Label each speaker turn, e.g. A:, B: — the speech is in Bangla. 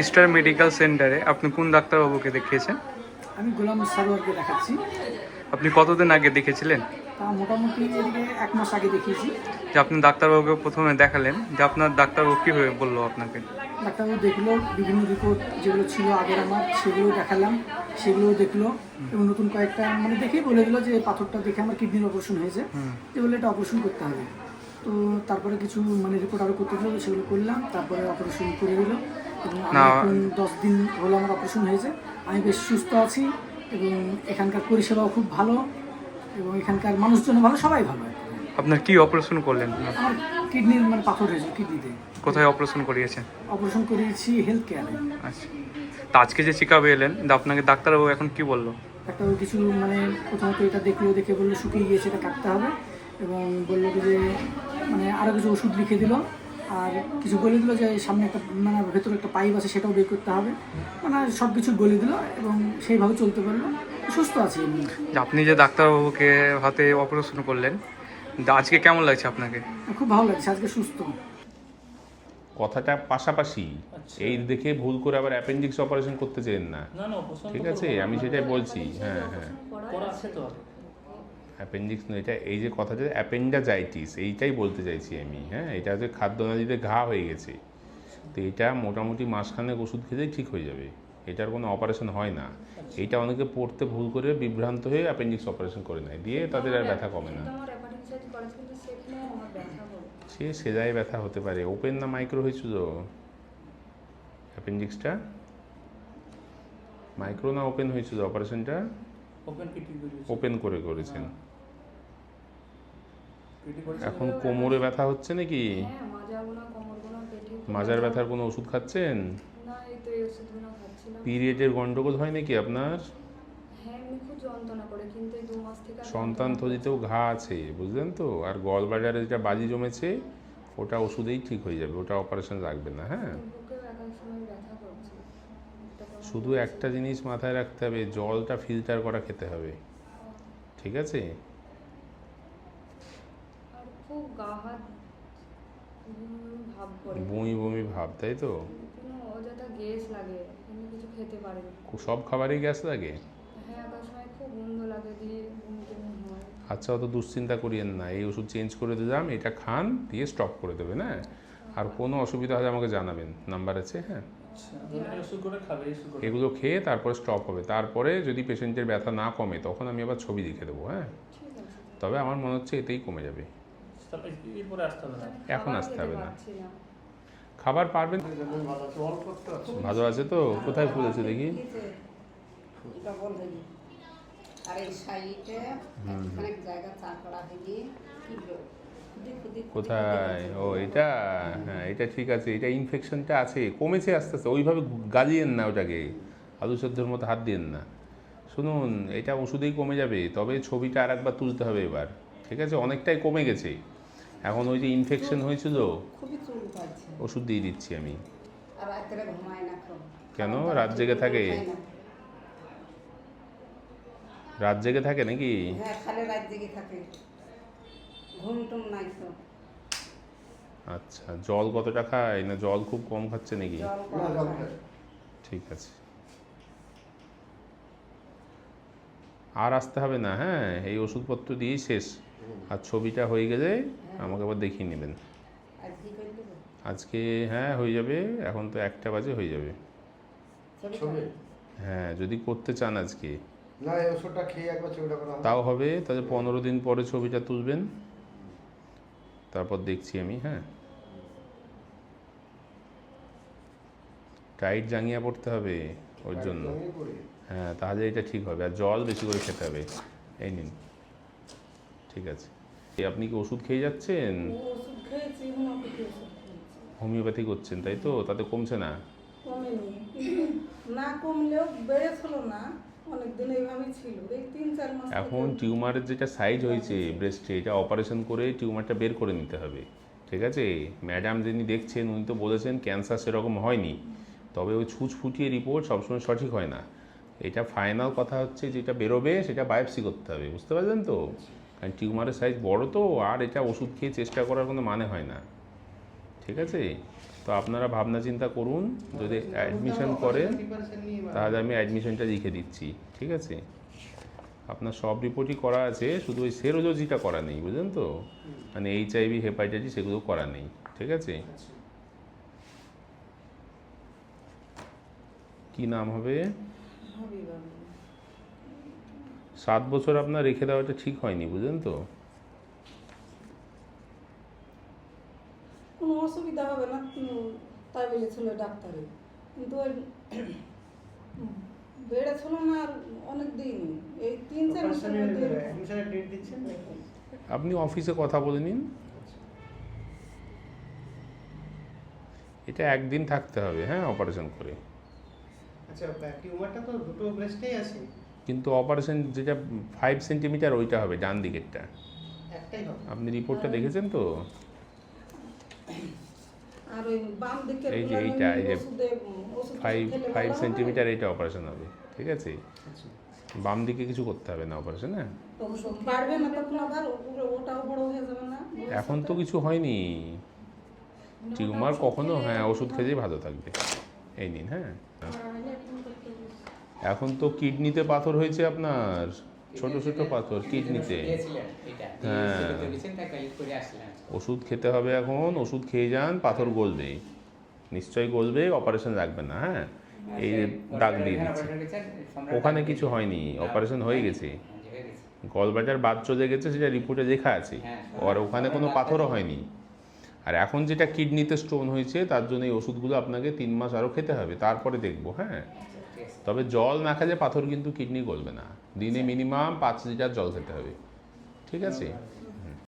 A: স্টার মেডিকেল সেন্টারে আপনি কোন ডাক্তারবাবুকে দেখিয়েছেন?
B: আমি গোলাম সারোয়ারকে দেখাচ্ছি।
A: আপনি কতদিন আগে দেখেছিলেন?
B: তা মোটামুটি এদিকে 1 মাস আগে দেখিয়েছি।
A: যে আপনি ডাক্তারবাবুকে প্রথমে দেখালেন, যে আপনার ডাক্তারবাবু কীভাবে বললো আপনাকে?
B: ডাক্তারবাবু দেখলো, বিভিন্ন রিপোর্ট যেগুলো ছিল আগের আমার সেগুলো দেখালাম, সেগুলোও দেখলো এবং নতুন কয়েকটা মানে দেখেই বলে দিল যে পাথরটা দেখে আমার কিডনির অপারেশন হয়েছে, যে বলে এটা অপারেশন করতে হবে। তো তারপরে কিছু মানে রিপোর্ট আরও করতে দিল, সেগুলো করলাম, তারপরে অপারেশন করে দিল এবং আমি এখন 10 দিন হলো আমার অপারেশন হয়েছে। আমি বেশ সুস্থ আছি এবং এখানকার পরিষেবাও খুব ভালো এবং এখানকার মানুষজন ভালো, সবাই ভালো।
A: আপনার কি অপারেশন করলেন?
B: আমার কিডনির মানে পাথর হয়েছে কিডনিতে।
A: কোথায় অপারেশন করিয়েছেন?
B: অপারেশন করিয়েছি হেলথ কেয়ারে।
A: আচ্ছা, তা আজকে যে চেক আপে এলেন, আপনাকে ডাক্তারবাবু এখন কি বললো?
B: ডাক্তারবাবু কিছু মানে প্রথমত এটা দেখলো, দেখে বললো শুকিয়ে গিয়েছে, এটা কাটতে হবে এবং বললো যে মানে আরও কিছু ওষুধ লিখে দিল আর কিছু বলে দিল যে সামনে একটা মানে ভেতরে একটা পাইপ আছে সেটাও বের করতে হবে, মানে সব কিছু বলে দিল এবং সেইভাবে চলতে পারলো। সুস্থ আছি এমনি।
A: আপনি যে ডাক্তারবাবুকে হাতে অপারেশন করলেন, আজকে কেমন লাগছে আপনাকে?
B: খুব ভালো লাগছে, আজকে সুস্থ।
C: কথাটা পাশাপাশি, এই দেখে ভুল করে আবার অ্যাপেন্ডিক্স অপারেশন করতে চেন না, ঠিক আছে? আমি সেটাই বলছি। হ্যাঁ হ্যাঁ, অ্যাপেন্ডিক্স নয় এটা, এই যে কথাটা অ্যাপেন্ডাজাইটিস, এইটাই বলতে চাইছি আমি। হ্যাঁ, এটা হচ্ছে খাদ্যনালীতে ঘা হয়ে গেছে, তো এটা মোটামুটি মাসখানেক ওষুধ খেলেই ঠিক হয়ে যাবে, এটার কোনো অপারেশন হয় না। এইটা অনেকে পড়তে ভুল করে বিভ্রান্ত হয়ে অ্যাপেন্ডিক্স অপারেশন করে নেয়, দিয়ে তাদের আর ব্যথা কমে না। সে সেজায় ব্যথা হতে পারে, ওপেন না মাইক্রো হয়েছিল অ্যাপেন্ডিক্সটা? মাইক্রো না ওপেন হয়েছিল অপারেশনটা? ওপেন করে করেছেন। এখন কোমরে ব্যথা হচ্ছে নাকি? মাজার ব্যথার কোনো ওষুধ খাচ্ছেন? পিরিয়ডের গন্ডগোল হয় নাকি আপনার? সন্তান থলিতেও ঘা আছে, বুঝলেন তো? আর গলব্লাডারে যেটা বাজি জমেছে, ওটা ওষুধেই ঠিক হয়ে যাবে, ওটা অপারেশন লাগবে না। হ্যাঁ, শুধু একটা জিনিস মাথায় রাখতে হবে, জলটা ফিল্টার করা খেতে হবে, ঠিক আছে? বমি বমি ভাব, তাই তো? সব খাবারই গ্যাস লাগে? আচ্ছা, অত দুশ্চিন্তা করিয়েন না, এই ওষুধ চেঞ্জ করে দিলাম, এটা খান, দিয়ে স্টপ করে দেবেন। হ্যাঁ, আর কোনো অসুবিধা হলে আমাকে জানাবেন, নাম্বার আছে। হ্যাঁ, এগুলো খেয়ে তারপরে স্টপ হবে, তারপরে যদি পেশেন্টের ব্যথা না কমে তখন আমি আবার ছবি লিখে দেবো। হ্যাঁ, তবে আমার মনে হচ্ছে এতেই কমে যাবে, এখন আসতে হবে না। খাবার পারবেন? ভালো আছে তো? কোথায় ফুলেছে দেখি? কোথায়? ও এটা, হ্যাঁ এটা ঠিক আছে, এটা ইনফেকশনটা আছে, কমেছে আস্তে আস্তে, ওইভাবে গালিয়েন না ওটাকে, আলু সেদ্ধর মতো হাত দিয়েন না। শুনুন, এটা ওষুধেই কমে যাবে, তবে ছবিটা আর একবার তুলতে হবে এবার, ঠিক আছে? অনেকটাই কমে গেছে, এখন ওই যে ইনফেকশন হয়েছিল, ওষুধ দিয়ে দিচ্ছি আমি। কেন রাত জেগে থাকে? রাত জেগে থাকে নাকি? আচ্ছা, জল কতটা খায়, না জল খুব কম খাচ্ছে নাকি? ঠিক আছে, আর আসতে হবে না। হ্যাঁ, এই ওষুধপত্র দিয়েই শেষ, আর ছবিটা হয়ে গেলে আমাকে আবার দেখিয়ে নেবেন আজকে। হ্যাঁ হয়ে যাবে, এখন তো 1টা বাজে, হয়ে যাবে। হ্যাঁ, যদি করতে চান আজকে তাও হবে, তাহলে 15 দিন পরে ছবিটা তুলবেন, তারপর দেখছি আমি। হ্যাঁ, টাইট জাঙ্গিয়া পড়তে হবে ওর জন্য। হ্যাঁ, তাহলে এটা ঠিক হবে, আর জল বেশি করে খেতে হবে। এই নিন, ঠিক আছে। আপনি কি ওষুধ খেয়ে যাচ্ছেন? হোমিওপ্যাথি করছেন, তাই তো? তাতে কমছে না?
D: না কমলেও বেড়েছিল না, অনেকদিন এইভাবেই ছিল, এই 3-4 মাস।
C: এখন টিউমারের যেটা সাইজ হয়েছে ব্রেস্টে, এটা অপারেশন করে টিউমারটা বের করে নিতে হবে, ঠিক আছে? ম্যাডাম যিনি দেখছেন উনি তো বলেছেন ক্যান্সার সেরকম হয়নি, তবে ওই ছুঁচ ফুটিয়ে রিপোর্ট সবসময় সঠিক হয় না। এটা ফাইনাল কথা হচ্ছে, যেটা বেরোবে সেটা বায়োপসি করতে হবে, বুঝতে পারলেন তো? কারণ টিউমারের সাইজ বড় তো, আর এটা ওষুধ খেয়ে চেষ্টা করার কোনো মানে হয় না, ঠিক আছে? তো আপনারা ভাবনা চিন্তা করুন, যদি অ্যাডমিশন করেন তাহলে আমি অ্যাডমিশনটা লিখে দিচ্ছি, ঠিক আছে? আপনার সব রিপোর্টই করা আছে, শুধু ওই সেরোলজিটা করা নেই, বুঝলেন তো? মানে HIV হেপাটাইটিস এগুলো করা নেই, ঠিক আছে? কি নাম হবে?
D: হাবিবা বেগম।
C: 7 বছর আপনার রেখে দেওয়াটা ঠিক হয়নি, বুঝলেন তো?
D: কোনো অসুবিধা হবে না তাই বলেছিল ডাক্তারে, কিন্তু ওই বেড়েছিল না আর অনেক দিন, এই 3-4 মাসের মধ্যে।
C: আপনি অফিসে কথা বলে নিন, এটা একদিন থাকতে হবে, হ্যাঁ, অপারেশন করে।
E: আচ্ছা, টিউমারটা তো দুটো ব্রেস্টেই আছে,
C: কিন্তু অপারেশন যেটা 5 সেন্টিমিটার ওইটা হবে, ডান দিকেরটা।
E: একটাই হবে।
C: আপনি রিপোর্টটা দেখেছেন তো?
D: আর ওই বাম দিকের
C: এই যে
D: গুলো
C: এইটা, এই যে
D: ওষুধ
C: 5 সেন্টিমিটার এইটা অপারেশন হবে, ঠিক আছে?
E: আচ্ছা,
C: বাম দিকে কিছু করতে হবে না অপারেশন, হ্যাঁ?
D: বাড়বে না তখন আবার ওটাও বড় হয়ে যাবে না?
C: এখন তো কিছু হয়নি, টিউমার কখনো, হ্যাঁ, ওষুধ খেলেই ভালো থাকবে। এই নিন, হ্যাঁ। এখন তো কিডনিতে পাথর হয়েছে আপনার, ছোট ছোট পাথর কিডনিতে। হ্যাঁ, ওষুধ খেতে হবে এখন, ওষুধ খেয়ে যান, পাথর গলবে, নিশ্চয়ই গলবে, অপারেশন লাগবে না, হ্যাঁ? এই দাগ দিয়ে দিচ্ছি, ওখানে কিছু হয়নি, অপারেশন হয়ে গেছে, গলব্লাডার বাদ চলে গেছে, সেটা রিপোর্টে লেখা আছে, আর ওখানে কোনো পাথরও হয়নি। আর এখন যেটা কিডনিতে স্টোন হয়েছে তার জন্য এই ওষুধগুলো আপনাকে 3 মাস আরও খেতে হবে, তারপরে দেখবো, হ্যাঁ? তবে জল না খেলে পাথর কিন্তু কিডনি গলবে না, দিনে মিনিমাম 5 লিটার জল খেতে হবে, ঠিক আছে?